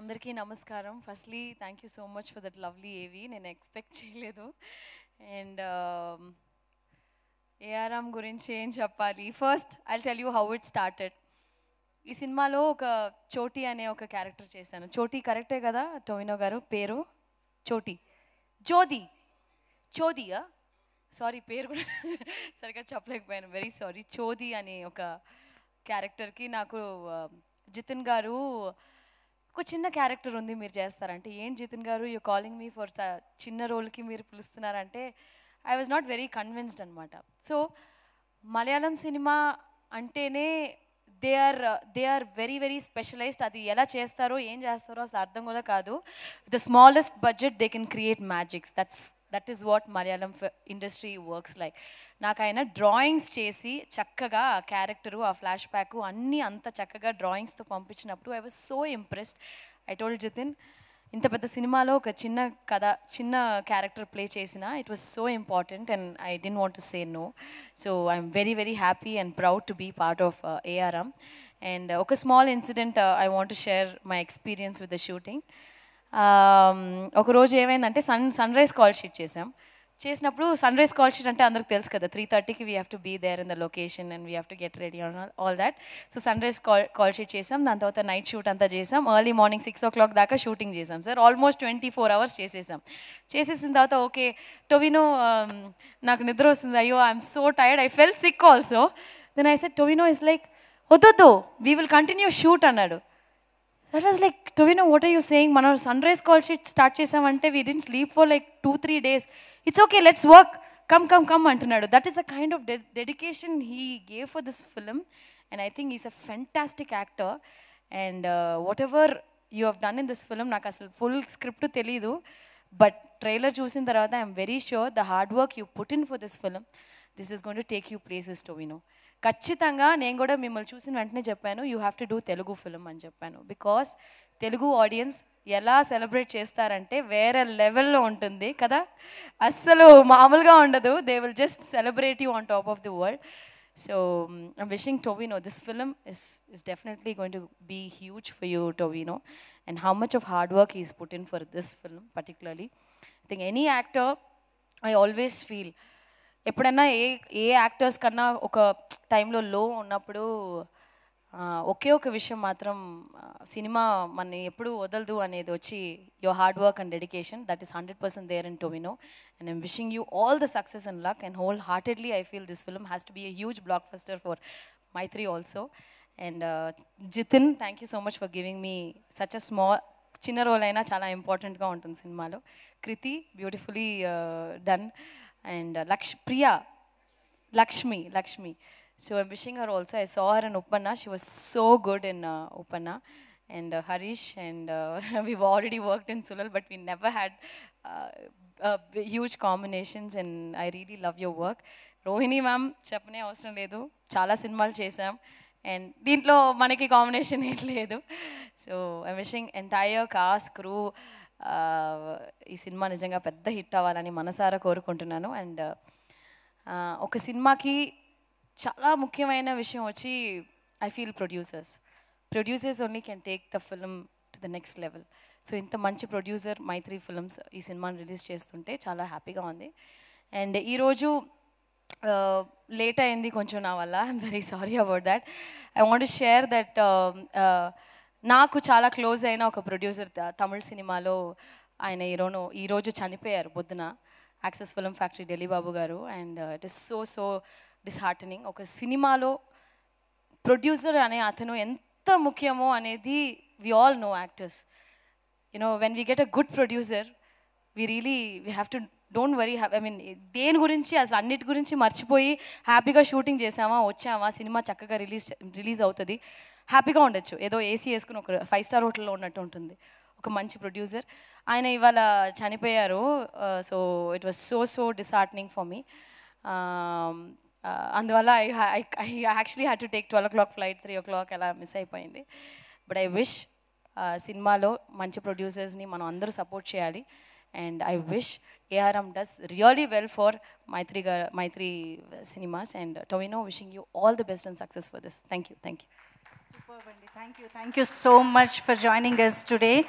అందరికీ నమస్కారం. Firstly thank you so much for that lovely ఏవి. నేను ఎక్స్పెక్ట్ చేయలేదు. అండ్ ఏఆర్ఎం గురించి ఏం చెప్పాలి? First I'll tell you how it started. ఈ సినిమాలో ఒక చోటీ అనే ఒక క్యారెక్టర్ చేశాను. చోటీ కరెక్టే కదా టోవినో గారు? పేరు చోటీ, జోది, చోదియా? సారీ, పేరు కూడా సరిగ్గా చెప్పలేకపోయాను. Very sorry. చోది అనే ఒక క్యారెక్టర్కి నాకు జితిన్ గారు ఒక చిన్న క్యారెక్టర్ ఉంది, మీరు చేస్తారంటే, ఏం జితిన్ గారు యూ కాలింగ్ మీ ఫర్ చిన్న రోల్కి మీరు పిలుస్తున్నారంటే I was not very convinced అనమాట. సో మలయాళం సినిమా అంటేనే they are very very specialized. అది ఎలా చేస్తారో ఏం చేస్తారో అసలు అర్థం కూడా కాదు. With the smallest budget they can create magics. That is what Malayalam industry works like. నాకు ఆయన డ్రాయింగ్స్ చేసి చక్కగా ఆ క్యారెక్టరు, ఆ ఫ్లాష్ బ్యాక్ అన్నీ అంత చక్కగా డ్రాయింగ్స్తో పంపించినప్పుడు I was so impressed. I told Jithin, ఇంత పెద్ద సినిమాలో ఒక చిన్న కథ, చిన్న క్యారెక్టర్ ప్లే చేసిన it was so important and I don't want to say no. So I'm very very happy and proud to be part of ARM. And ఒక small incident I want to share my experience with the shooting. ఒకరోజు ఏమైందంటే sunrise call sheet చేసినప్పుడు sunrise call sheet అంటే అందరికి తెలుసు కదా, 3:30కి we have to be there in the location and we have to get ready all that. So sunrise call sheet చేసాం, దాని తర్వాత నైట్ షూట్ అంతా చేసాం, ఎర్లీ మార్నింగ్ 6 o'clock దాకా షూటింగ్ చేసాం సార్. ఆల్మోస్ట్ 24 hours చేసేసిన తర్వాత ఓకే టొవినో, నాకు నిద్ర వస్తుంది, అయ్యో I'm so tired, I fell sick also. Then I said Tovino is like వద్దొద్దు వీ విల్ కంటిన్యూ షూట్ అన్నాడు. That was like Tovino what are you saying, మనం sunrise call sheet start చేసామంటే we didn't sleep for like 2-3 days. It's okay let's work, come అంటున్నాడు. That is a kind of dedication he gave for this film and I think is a fantastic actor. And what ever you have done in this film, నాకు అసలు full script తెలీదు, but trailer చూసిన తర్వాత I'm very sure the hard work you put in for this film, this is going to take you places Tovino. ఖచ్చితంగా నేను కూడా మిమ్మల్ని చూసిన వెంటనే చెప్పాను you have to do Telugu film అని చెప్పాను. బికాస్ తెలుగు ఆడియన్స్ ఎలా సెలబ్రేట్ చేస్తారంటే వేరే లెవెల్లో ఉంటుంది కదా, అస్సలు మామూలుగా ఉండదు. They will just celebrate you on top of the world. So I'm wishing Tovino this film is definitely going to be huge for you, Tovino, and how much of hard work he's put in for this film particularly. I think any actor, I always feel ఎప్పుడన్నా ఏ actors కన్నా ఒక టైంలో లో ఉన్నప్పుడు ఒకే ఒక విషయం మాత్రం cinema మన ఎప్పుడు వదలదు అనేది వచ్చి your hard work and dedication. That is 100% there in Tovino and I'm wishing you all the success and luck and wholeheartedly I feel this film has to be a huge blockbuster for Maithri also. And Jithin, thank you so much for giving me such a small, చిన్న role అయినా చాలా ఇంపార్టెంట్గా ఉంటుంది సినిమాలో. Kriti, beautifully done. And Lakshmi. So I'm wishing her also. I saw her in Uppanna. She was so good in Uppanna. And Harish, and we've already worked in Sulal, but we never had huge combinations, and I really love your work. Rohini ma'am, చెప్పనే అవసరం లేదు, చాలా సినిమాలు చేసాం and దీంట్లో మనకి combination ఏం లేదు. So I'm wishing entire cost, crew, ఈ సినిమా నిజంగా పెద్ద హిట్ అవ్వాలని మనసారా కోరుకుంటున్నాను. అండ్ ఒక సినిమాకి చాలా ముఖ్యమైన విషయం వచ్చి I feel producers only can take the film to the next level. So ఇంత మంచి ప్రొడ్యూసర్ మైత్రి ఫిల్మ్స్ ఈ సినిమాని రిలీజ్ చేస్తుంటే చాలా హ్యాపీగా ఉంది. అండ్ ఈరోజు లేట్ అయింది కొంచెం నా వల్ల, I'm very sorry about that. I want to share that నాకు చాలా క్లోజ్ అయిన ఒక ప్రొడ్యూసర్ తమిళ సినిమాలో ఆయన ఈరోజు చనిపోయారు పొద్దున, Access Film Factory Delhi Babu గారు. And it is so disheartening. ఒక సినిమాలో ప్రొడ్యూసర్ అనే అతను ఎంత ముఖ్యమో అనేది we all know actors. You know when we get a good producer we have to don't worry, I mean దేని గురించి అసలు అన్నిటి గురించి మర్చిపోయి హ్యాపీగా షూటింగ్ చేసామా, వచ్చామా, సినిమా చక్కగా రిలీజ్ అవుతుంది, హ్యాపీగా ఉండొచ్చు. ఏదో ఏసీ వేసుకుని ఒక 5-star హోటల్లో ఉన్నట్టు ఉంటుంది ఒక మంచి ప్రొడ్యూసర్. ఆయన ఇవాళ చనిపోయారు. So it was so disheartening for me. అందువల్ల I actually had to take 12 o'clock flight, 3 o'clock అలా మిస్ అయిపోయింది. బట్ ఐ విష్ సినిమాలో మంచి ప్రొడ్యూసర్స్ని మనం అందరూ సపోర్ట్ చేయాలి. And I wish ARM does really well for Maitri cinemas. And Tovino, wishing you all the best and success for this. Thank you. Super. Thank you so much for joining us today.